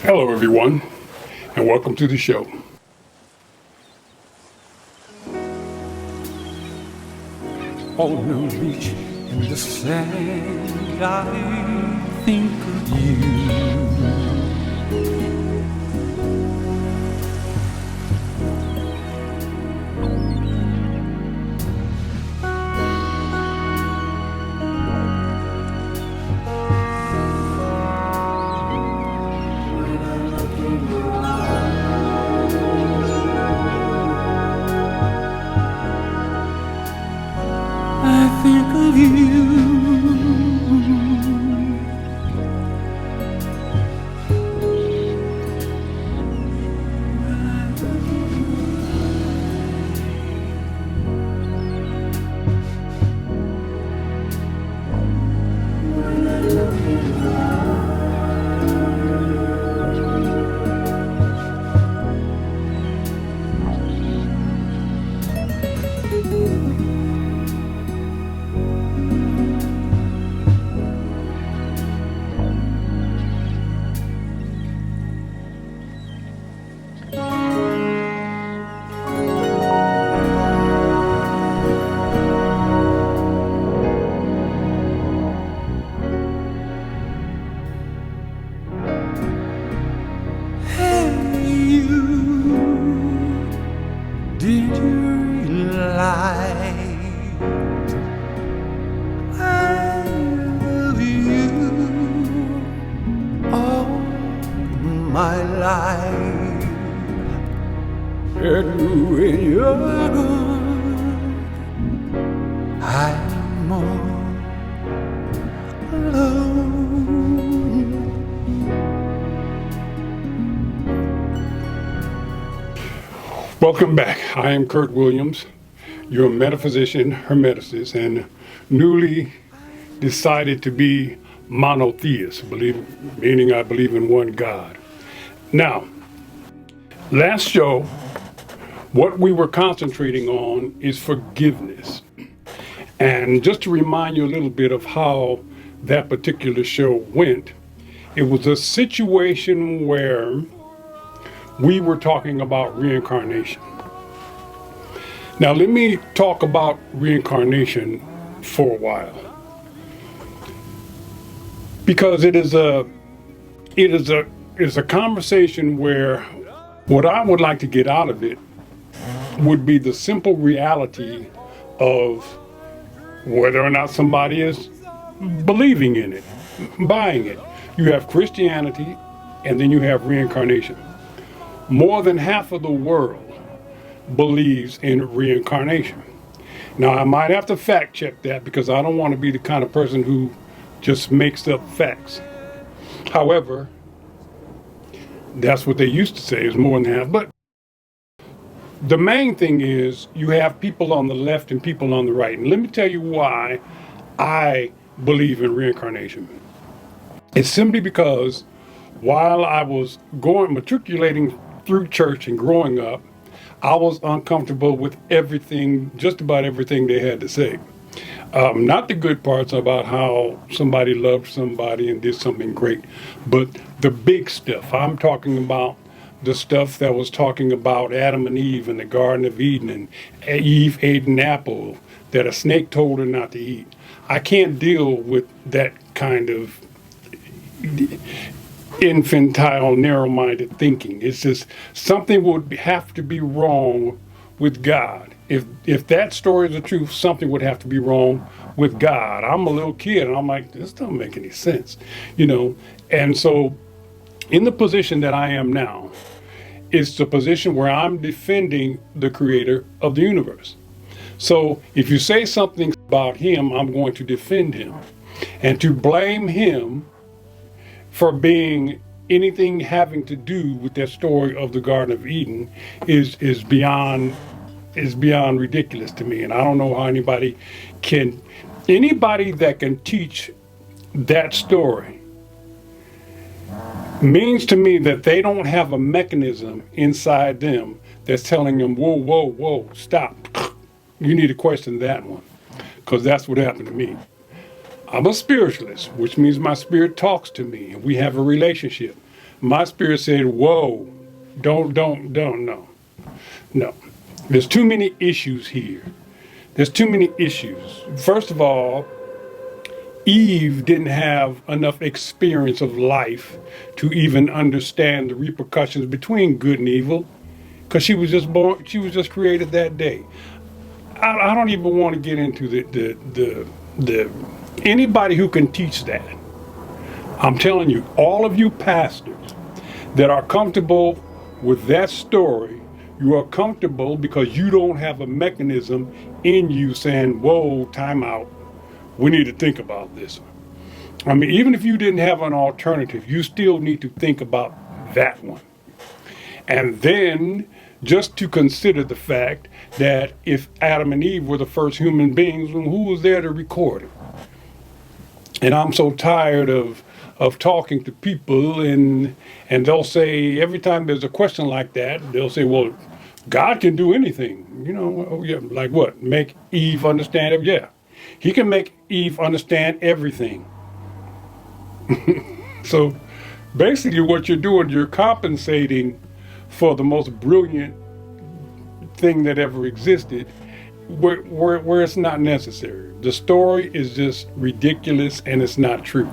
Hello, everyone, and welcome to the show. On a beach in the sand, I think of you. I think of you. Did you realize I love you all my life? And when you're gone, I'm all alone. Welcome back. I am Curt Williams, your metaphysician, hermeticist, and newly decided to be monotheist, meaning I believe in one God. Now, last show, what we were concentrating on is forgiveness. And just to remind you a little bit of how that particular show went, it was a situation where we were talking about reincarnation. Now, let me talk about reincarnation for a while, because it is a conversation where what I would like to get out of it would be the simple reality of whether or not somebody is believing in it, buying it. You have Christianity, and then you have reincarnation. More than half of the world believes in reincarnation. Now, I might have to fact check that because I don't want to be the kind of person who just makes up facts. However, that's what they used to say, is more than half. But the main thing is you have people on the left and people on the right. And let me tell you why I believe in reincarnation. It's simply because while I was matriculating through church and growing up, I was uncomfortable with everything, just about everything they had to say. Not the good parts about how somebody loved somebody and did something great, but the big stuff. I'm talking about the stuff that was talking about Adam and Eve in the Garden of Eden, and Eve ate an apple that a snake told her not to eat. I can't deal with that kind of infantile, narrow-minded thinking. It's just something would have to be wrong with God. If that story is the truth, something would have to be wrong with God. I'm a little kid, and I'm like, this doesn't make any sense, And so, in the position that I am now, it's the position where I'm defending the creator of the universe. So, if you say something about him, I'm going to defend him. And to blame him for being anything having to do with that story of the Garden of Eden is beyond ridiculous to me. And I don't know how anybody that can teach that story means to me that they don't have a mechanism inside them that's telling them, whoa, whoa, whoa, stop. You need to question that one, because that's what happened to me. I'm a spiritualist, which means my spirit talks to me and we have a relationship. my spirit said, whoa, don't, no. No. There's too many issues here. There's too many issues. First of all, Eve didn't have enough experience of life to even understand the repercussions between good and evil, because she was just born, she was just created that day. I don't even want to get into the anybody who can teach that. I'm telling you, all of you pastors that are comfortable with that story, you are comfortable because you don't have a mechanism in you saying, whoa, time out. We need to think about this. I mean, even if you didn't have an alternative, you still need to think about that one. And then just to consider the fact that if Adam and Eve were the first human beings, who was there to record it? And I'm so tired of talking to people, and they'll say, every time there's a question like that, they'll say, well, God can do anything. You know, oh, yeah, like what? Make Eve understand it? Yeah. He can make Eve understand everything. So basically what you're doing, you're compensating for the most brilliant thing that ever existed where it's not necessary. The story is just ridiculous and it's not true.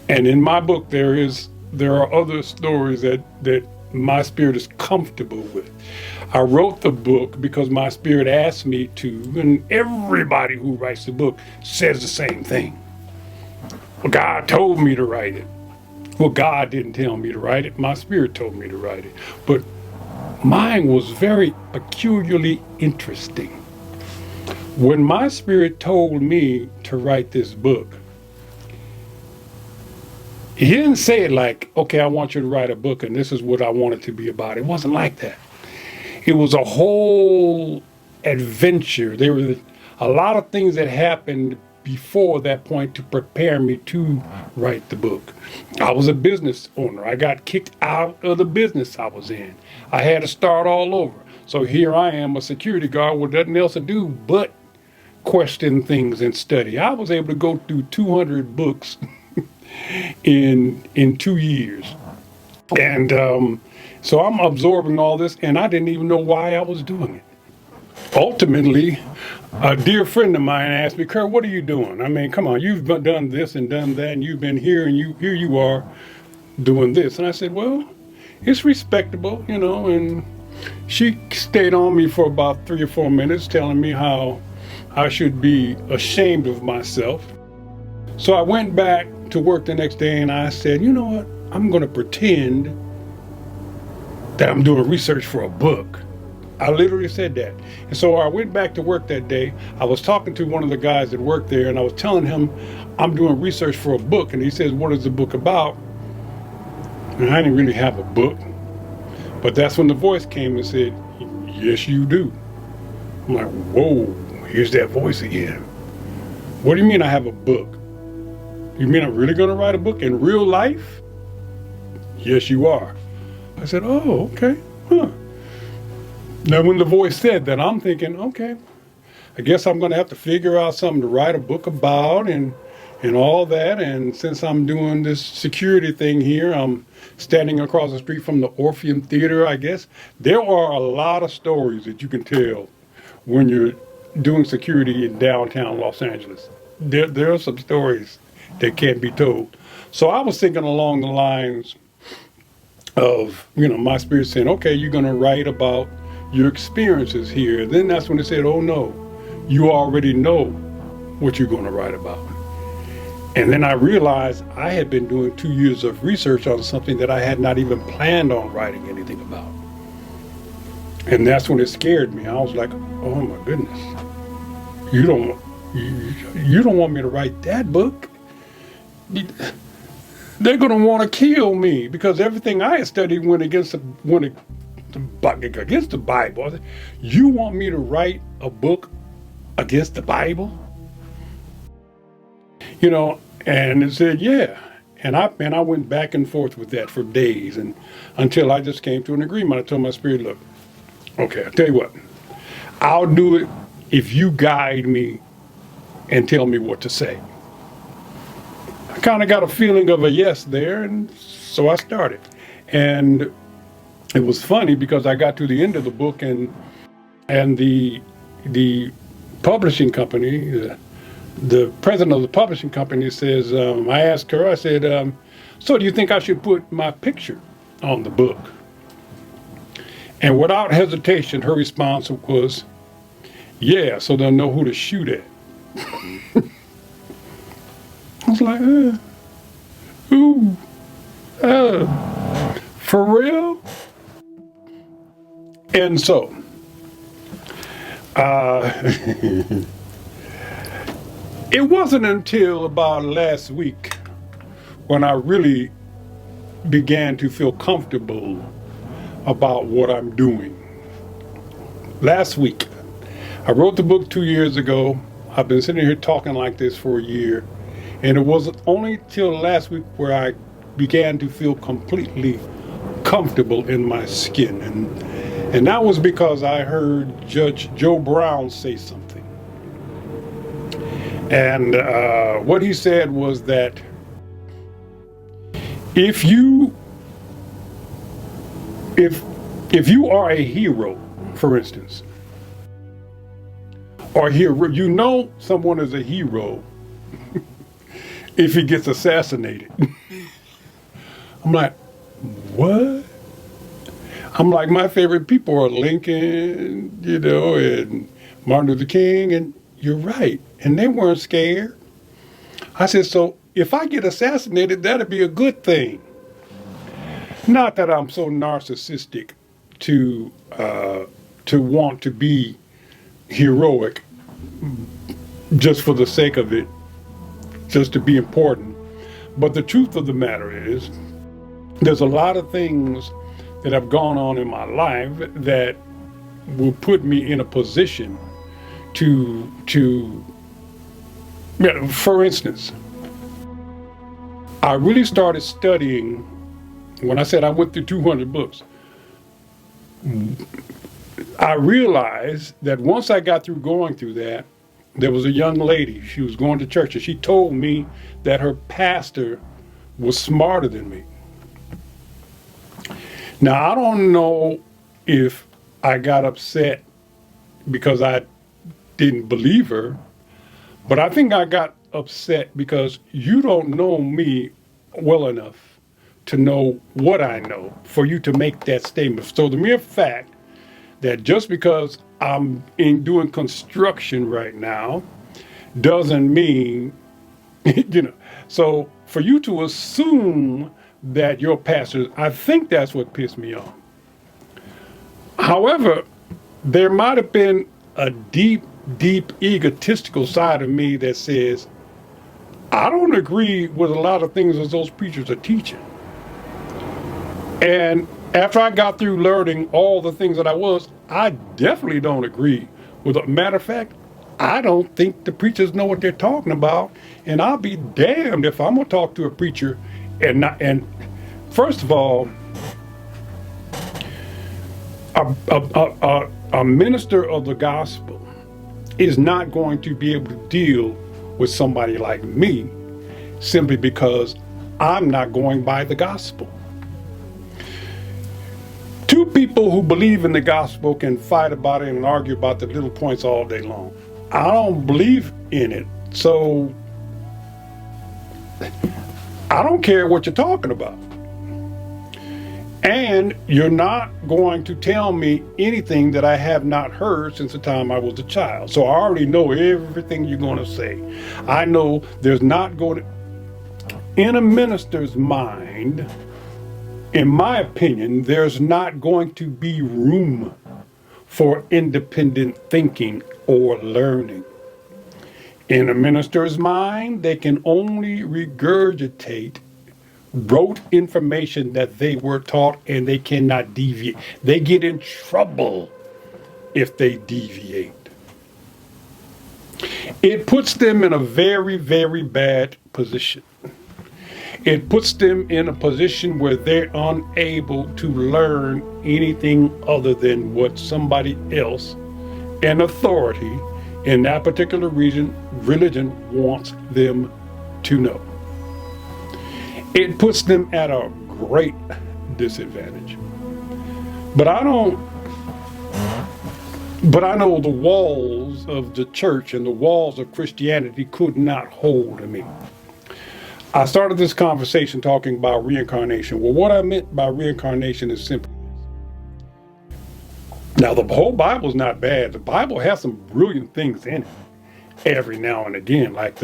And in my book, there are other stories that my spirit is comfortable with. I wrote the book because my spirit asked me to, and everybody who writes the book says the same thing. Well, God told me to write it. Well, God didn't tell me to write it. My spirit told me to write it. But mine was very peculiarly interesting. When my spirit told me to write this book, he didn't say it like, okay, I want you to write a book and this is what I want it to be about. It wasn't like that. It was a whole adventure. There were a lot of things that happened before that point to prepare me to write the book. I was a business owner. I got kicked out of the business I was in. I had to start all over. So here I am, a security guard with nothing else to do but question things and study. I was able to go through 200 books in 2 years. And so I'm absorbing all this, and I didn't even know why I was doing it. Ultimately, a dear friend of mine asked me, Curt, what are you doing? I mean, come on, you've done this and done that, and you've been here, and here you are doing this. And I said, well, it's respectable, you know. And she stayed on me for about 3 or 4 minutes, telling me how I should be ashamed of myself. So I went back to work the next day, and I said, you know what? I'm going to pretend that I'm doing research for a book. I literally said that. And so I went back to work that day. I was talking to one of the guys that worked there, and I was telling him I'm doing research for a book. And he says, what is the book about? And I didn't really have a book. But that's when the voice came and said, yes, you do. I'm like, whoa, here's that voice again. What do you mean I have a book? You mean I'm really going to write a book in real life? Yes, you are. I said, oh, okay, huh. Now, when the voice said that, I'm thinking, okay, I guess I'm going to have to figure out something to write a book about and all that. And since I'm doing this security thing here, I'm standing across the street from the Orpheum Theater, I guess. There are a lot of stories that you can tell when you're doing security in downtown Los Angeles. There are some stories that can't be told. So I was thinking along the lines of, you know, my spirit saying, okay, you're going to write about your experiences here. And then that's when it said, oh no, you already know what you're going to write about. And then I realized I had been doing 2 years of research on something that I had not even planned on writing anything about. And that's when it scared me. I was like, oh my goodness, you don't want me to write that book? They're going to want to kill me because everything I had studied went against the Bible. You want me to write a book against the Bible? You know, and it said, yeah. And I went back and forth with that for days, and until I just came to an agreement. I told my spirit, look, okay, I'll tell you what, I'll do it if you guide me and tell me what to say. I kind of got a feeling of a yes there, and so I started. And it was funny because I got to the end of the book, and the publishing company, the president of the publishing company says, I asked her, I said, so do you think I should put my picture on the book? And without hesitation, her response was, yeah, so they'll know who to shoot at. I was like, ooh, for real? And so, it wasn't until about last week when I really began to feel comfortable about what I'm doing. Last week, I wrote the book 2 years ago. I've been sitting here talking like this for a year, and it wasn't only till last week where I began to feel completely comfortable in my skin, and that was because I heard Judge Joe Brown say something. And what he said was that if you are a hero, for instance, or hero, you know someone is a hero if he gets assassinated. I'm like, what? I'm like, my favorite people are Lincoln, and Martin Luther King, and you're right. And they weren't scared. I said, so if I get assassinated, that'd be a good thing. Not that I'm so narcissistic to want to be heroic just for the sake of it, just to be important. But the truth of the matter is, there's a lot of things that have gone on in my life that will put me in a position to for instance, I really started studying when I said I went through 200 books. I realized that once I got through going through that, there was a young lady, she was going to church, and she told me that her pastor was smarter than me. Now, I don't know if I got upset because I didn't believe her, but I think I got upset because you don't know me well enough to know what I know for you to make that statement. So the mere fact that just because I'm doing construction right now doesn't mean, so for you to assume that your pastor, I think that's what pissed me off. However, there might have been a deep egotistical side of me that says, I don't agree with a lot of things that those preachers are teaching. And after I got through learning all the things that I definitely don't agree with. A matter of fact, I don't think the preachers know what they're talking about, and I'll be damned if I'm gonna talk to a preacher and first of all, a minister of the gospel is not going to be able to deal with somebody like me simply because I'm not going by the gospel. Two people who believe in the gospel can fight about it and argue about the little points all day long. I don't believe in it, so I don't care what you're talking about. And you're not going to tell me anything that I have not heard since the time I was a child. So I already know everything you're going to say. I know there's not going to, in a minister's mind, in my opinion, there's not going to be room for independent thinking or learning. In a minister's mind, they can only regurgitate rote information that they were taught, and they cannot deviate. They get in trouble if they deviate. It puts them in a very, very bad position. It puts them in a position where they're unable to learn anything other than what somebody else, an authority in that particular religion wants them to know. It puts them at a great disadvantage. But I don't. But I know the walls of the church and the walls of Christianity could not hold me. I started this conversation talking about reincarnation. Well, what I meant by reincarnation is simple. Now, the whole Bible is not bad. The Bible has some brilliant things in it every now and again, like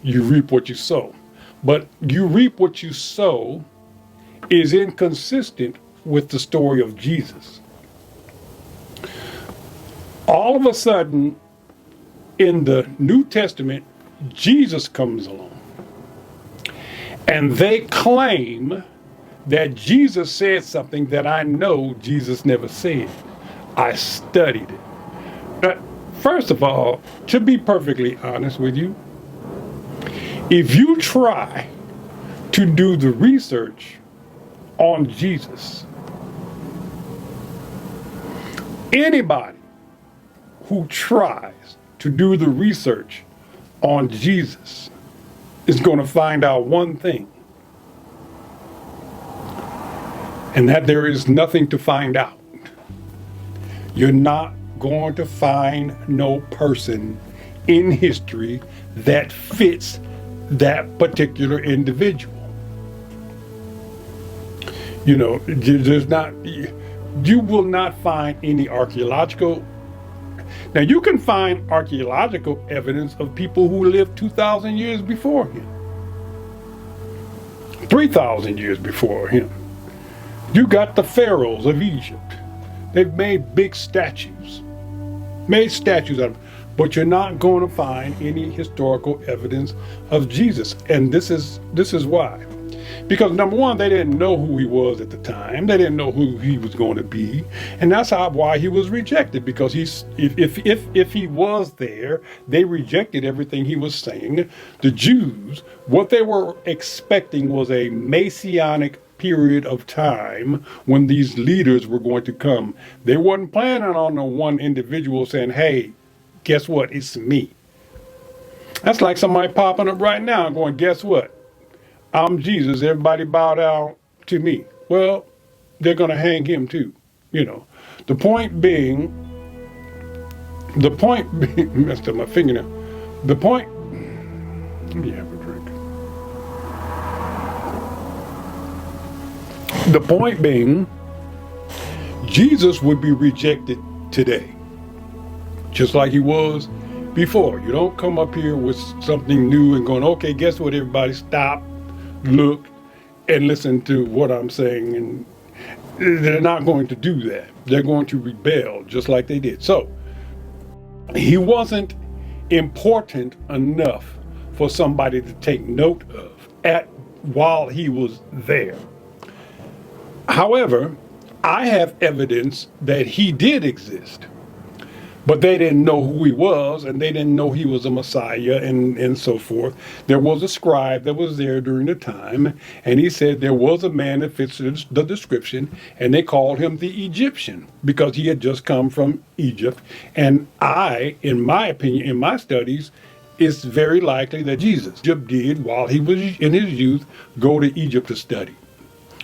you reap what you sow. But you reap what you sow is inconsistent with the story of Jesus. All of a sudden, in the New Testament, Jesus comes along. And they claim that Jesus said something that I know Jesus never said. I studied it. But first of all, to be perfectly honest with you, if you try to do the research on Jesus, anybody who tries to do the research on Jesus is going to find out one thing, and that there is nothing to find out. You're not going to find no person in history that fits that particular individual. You know, you will not find any archaeological. Now, you can find archaeological evidence of people who lived 2,000 years before him, 3,000 years before him. You got the pharaohs of Egypt. They've made big statues, out of them, but you're not going to find any historical evidence of Jesus. And this is why. Because number one, they didn't know who he was at the time. They didn't know who he was going to be, and that's why he was rejected. Because if he was there, they rejected everything he was saying. The Jews, what they were expecting was a messianic period of time when these leaders were going to come. They wasn't planning on the one individual saying, "Hey, guess what? It's me." That's like somebody popping up right now and going, "Guess what? I'm Jesus. Everybody bow down to me." Well, they're going to hang him too. You know, the point being, messed up my fingernail. Let me have a drink. The point being, Jesus would be rejected today, just like he was before. You don't come up here with something new and going, "Okay, guess what, everybody, stop, look, and listen to what I'm saying." And they're not going to do that. They're going to rebel just like they did. So he wasn't important enough for somebody to take note of while he was there. However, I have evidence that he did exist, but they didn't know who he was, and they didn't know he was a Messiah, and so forth. There was a scribe that was there during the time, and he said there was a man that fits the description, and they called him the Egyptian because he had just come from Egypt. And in my opinion, in my studies, it's very likely that Jesus did, while he was in his youth, go to Egypt to study.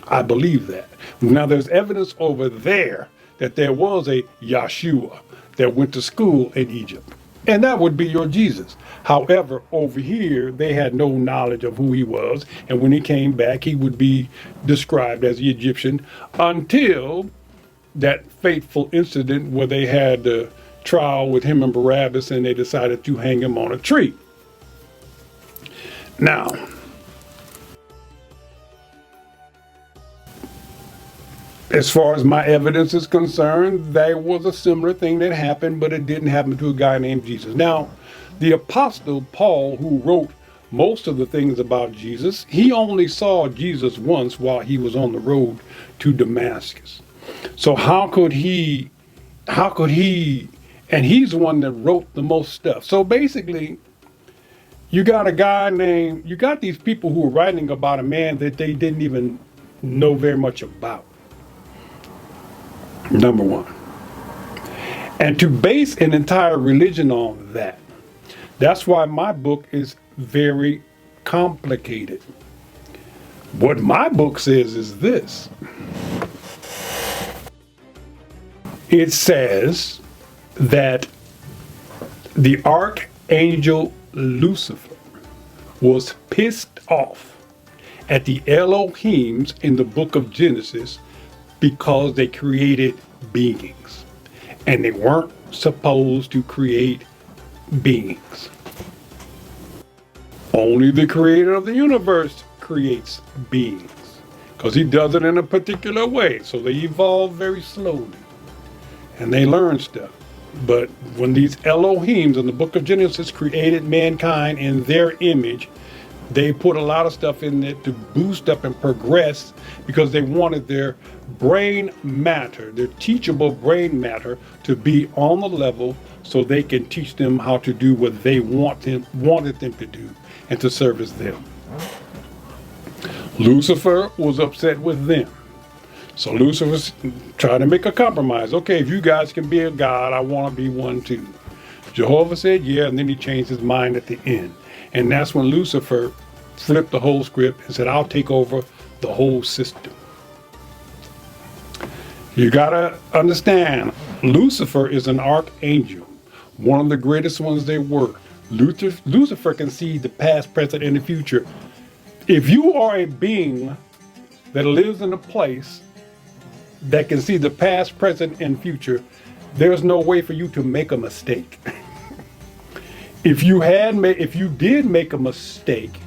I believe that. Now, there's evidence over there that there was a Yeshua that went to school in Egypt, and that would be your Jesus. However, over here, they had no knowledge of who he was, and when he came back, he would be described as the Egyptian until that fateful incident where they had the trial with him and Barabbas, and they decided to hang him on a tree. Now, as far as my evidence is concerned, there was a similar thing that happened, but it didn't happen to a guy named Jesus. Now, the Apostle Paul, who wrote most of the things about Jesus, he only saw Jesus once while he was on the road to Damascus. So how could he, and he's the one that wrote the most stuff. So basically, you got these people who are writing about a man that they didn't even know very much about. Number one. And to base an entire religion on that, that's why my book is very complicated. What my book says is this. It says that the archangel Lucifer was pissed off at the Elohims in the book of Genesis because they created beings. And they weren't supposed to create beings. Only the creator of the universe creates beings, because he does it in a particular way. So they evolve very slowly and they learn stuff. But when these Elohims in the book of Genesis created mankind in their image, they put a lot of stuff in there to boost up and progress, because they wanted their brain matter, their teachable brain matter, to be on the level so they can teach them how to do what they wanted them to do and to service them. Lucifer was upset with them. So Lucifer tried to make a compromise. Okay, if you guys can be a god, I want to be one too. Jehovah said yeah, and then he changed his mind at the end. And that's when Lucifer flipped the whole script and said, I'll take over the whole system. You gotta understand, Lucifer is an archangel, one of the greatest ones there were. Lucifer can see the past, present, and the future. If you are a being that lives in a place that can see the past, present, and future, there's no way for you to make a mistake. If you did make a mistake,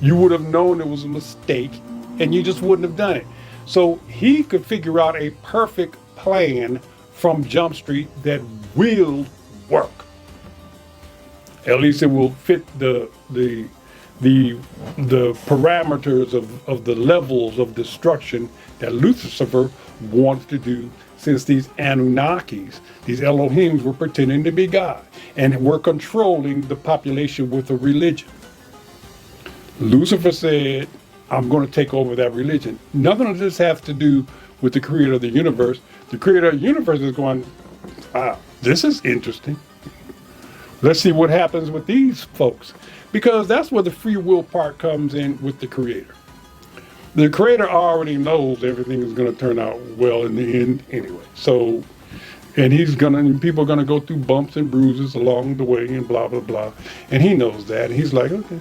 you would have known it was a mistake and you just wouldn't have done it. So he could figure out a perfect plan from Jump Street that will work. At least it will fit the parameters of the levels of destruction that Lucifer wants to do, since these Anunnakis, these Elohims, were pretending to be God and were controlling the population with a religion. Lucifer said, I'm going to take over that religion. Nothing of this has to do with the creator of the universe. The creator of the universe is going, wow, this is interesting. Let's see what happens with these folks. Because that's where the free will part comes in with the creator. The creator already knows everything is going to turn out well in the end anyway. So, and people are going to go through bumps and bruises along the way and blah, blah, blah. And he knows that. And he's like, okay.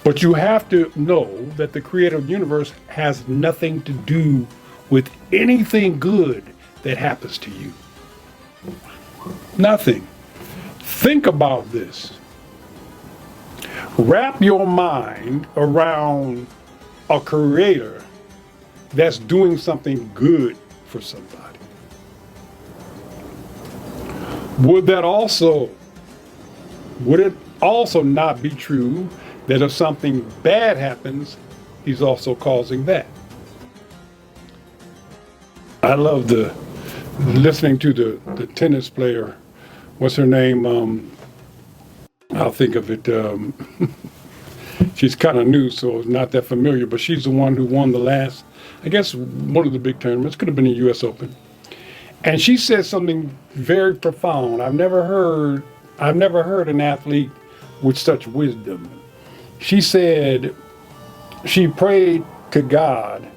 But you have to know that the creator of the universe has nothing to do with anything good that happens to you. Nothing. Think about this. Wrap your mind around a creator that's doing something good for somebody. Would it also not be true that if something bad happens, he's also causing that? I love listening to the tennis player. What's her name? I'll think of it. She's kind of new, so it's not that familiar, but she's the one who won the last, I guess, one of the big tournaments. Could have been the U.S. Open. And she said something very profound. I've never heard an athlete with such wisdom. She said she prayed to God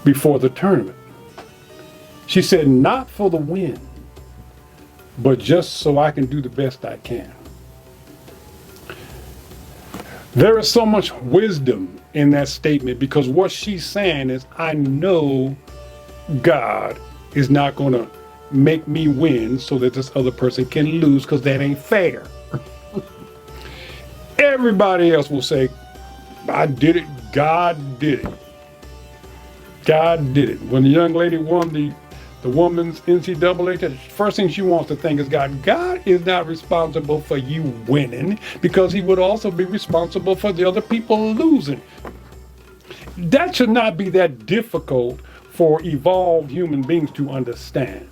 before the tournament. She said, not for the win, but just so I can do the best I can. There is so much wisdom in that statement, because what she's saying is, I know God is not going to make me win so that this other person can lose, because that ain't fair. Everybody else will say, I did it, God did it. God did it. When the young lady won the woman's NCAA, the first thing she wants to think is God. God is not responsible for you winning, because he would also be responsible for the other people losing. That should not be that difficult for evolved human beings to understand.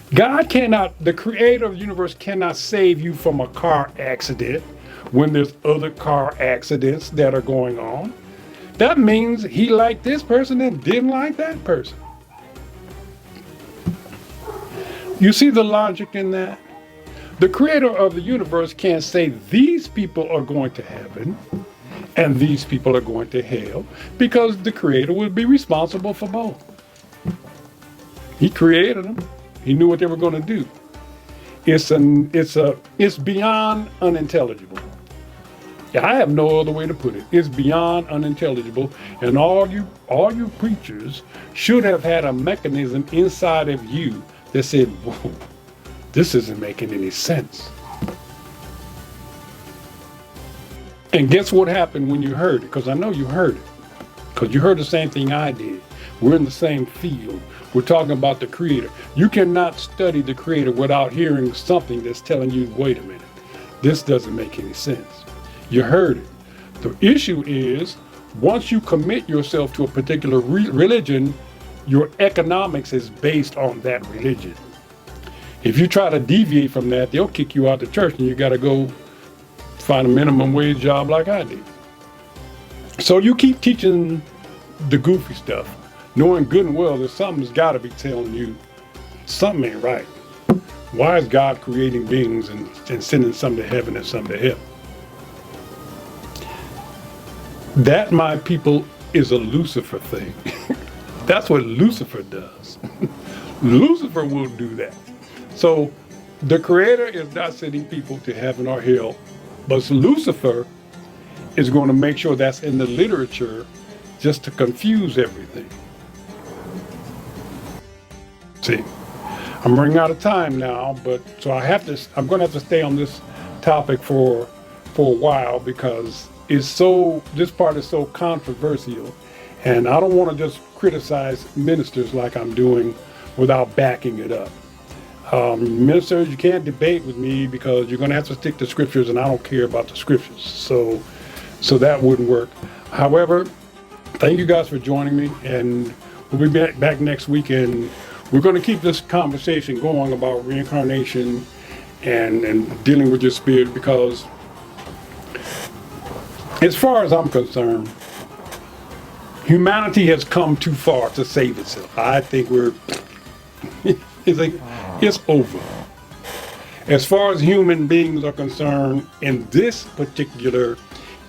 The creator of the universe cannot save you from a car accident when there's other car accidents that are going on. That means he liked this person and didn't like that person. You see the logic in that? The creator of the universe can't say these people are going to heaven And these people are going to hell because the Creator will be responsible for both. He created them. He knew what they were going to do. It's beyond unintelligible. I have no other way to put it. It's beyond unintelligible, and all you preachers should have had a mechanism inside of you that said, "Whoa, this isn't making any sense." And guess what happened when you heard it? Because I know you heard it. Because you heard the same thing I did. We're in the same field. We're talking about the Creator. You cannot study the Creator without hearing something that's telling you, wait a minute, this doesn't make any sense. You heard it. The issue is, once you commit yourself to a particular religion, your economics is based on that religion. If you try to deviate from that, they'll kick you out the church and you got to go find a minimum wage job like I did. So you keep teaching the goofy stuff, knowing good and well that something's got to be telling you something ain't right. Why is God creating beings and sending some to heaven and some to hell? That, my people, is a Lucifer thing. That's what Lucifer does. Lucifer will do that. So the Creator is not sending people to heaven or hell, but Lucifer is going to make sure that's in the literature just to confuse everything. See, I'm running out of time now, but so I'm going to have to stay on this topic for a while because this part is so controversial, and I don't want to just criticize ministers like I'm doing without backing it up. Ministers, you can't debate with me because you're going to have to stick to scriptures, and I don't care about the scriptures. So that wouldn't work. However, thank you guys for joining me, and we'll be back next week, and we're going to keep this conversation going about reincarnation and dealing with your spirit, because as far as I'm concerned, humanity has come too far to save itself. I think it's over. As far as human beings are concerned, in this particular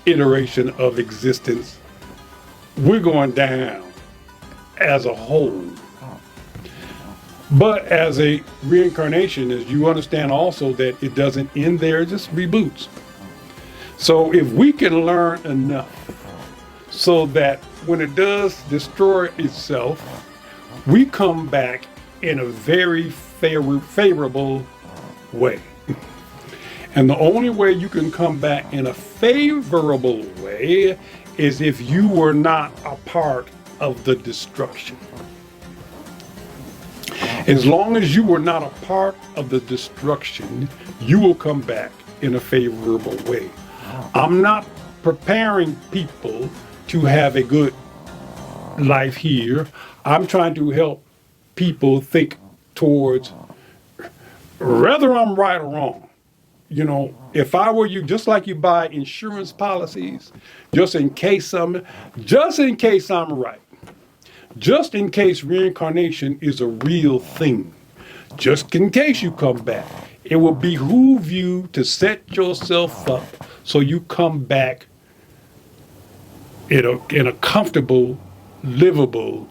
iteration of existence, we're going down as a whole. But as a reincarnationist, you understand also that it doesn't end there, it just reboots. So if we can learn enough so that when it does destroy itself, we come back in a very favorable way. And the only way you can come back in a favorable way is if you were not a part of the destruction. As long as you were not a part of the destruction, you will come back in a favorable way. I'm not preparing people to have a good life here. I'm trying to help people think towards whether I'm right or wrong. You know, if I were you, just like you buy insurance policies, just in case I'm right, just in case reincarnation is a real thing, just in case you come back, it will behoove you to set yourself up so you come back in a comfortable, livable,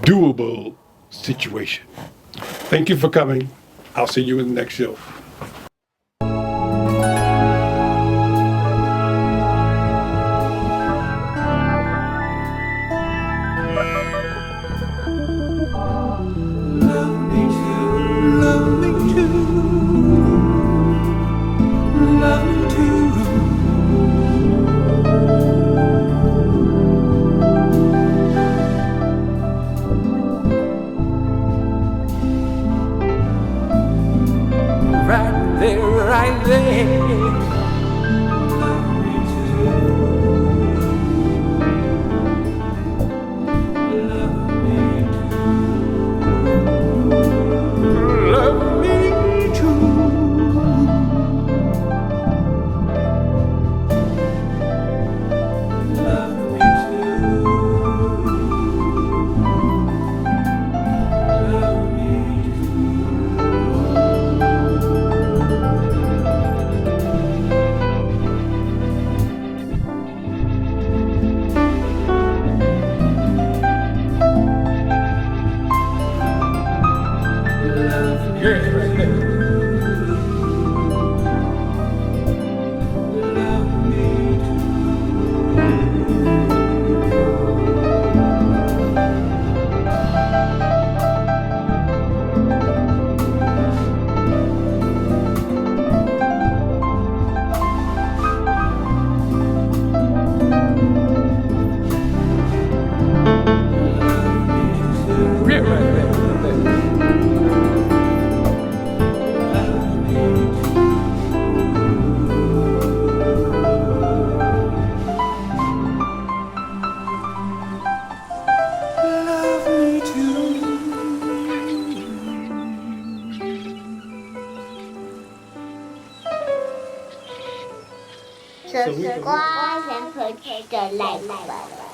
doable situation. Thank you for coming. I'll see you in the next show. subscribe and push the like button.